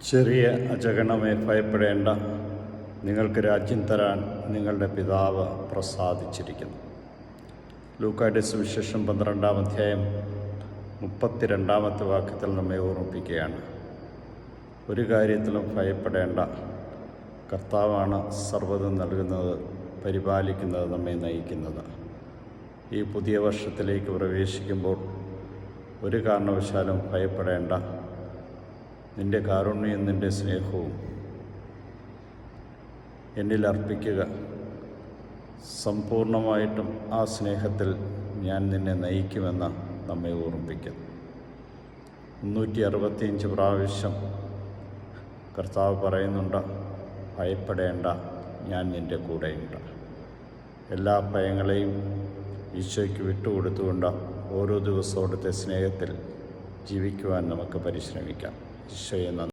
ചെറിയ അജഗണമേ, ഭയപ്പെടേണ്ട, നിങ്ങൾക്ക് രാജ്യം തരാൻ നിങ്ങളുടെ പിതാവ് പ്രസാദിച്ചിരിക്കുന്നു. ലൂക്കായുടെ സുവിശേഷം 12-ാം അധ്യായം 32-ാമത്തെ വാക്യത്തിൽ നമ്മെ ഓർമ്മിപ്പിക്കുകയാണ്. ഒരു കാര്യത്തിലും ഭയപ്പെടേണ്ട, കർത്താവാണ് സർവ്വതും നൽകുന്നത്, പരിപാലിക്കുന്നത്, നമ്മെ നയിക്കുന്നത്. ഈ പുതിയ വർഷത്തിലേക്ക് പ്രവേശിക്കുമ്പോൾ ഒരു കാരണവശാലും ഭയപ്പെടേണ്ട. നിൻ്റെ കാരുണ്യവും നിൻ്റെ സ്നേഹവും എന്നിൽ അർപ്പിക്കുക. സമ്പൂർണമായിട്ടും ആ സ്നേഹത്തിൽ ഞാൻ നിന്നെ നയിക്കുമെന്ന് നമ്മെ ഓർമ്മിപ്പിക്കുന്നു. 365 പ്രാവശ്യം കർത്താവ് പറയുന്നുണ്ട്, ഭയപ്പെടേണ്ട, ഞാൻ നിൻ്റെ കൂടെയുണ്ട്. എല്ലാ ഭയങ്ങളെയും ഈശോയ്ക്ക് വിട്ടുകൊടുത്തുകൊണ്ട് ഓരോ ദിവസവും അവിടുത്തെ സ്നേഹത്തിൽ ജീവിക്കുവാൻ നമുക്ക് പരിശ്രമിക്കാം. ഈശോയെ നന്ദി.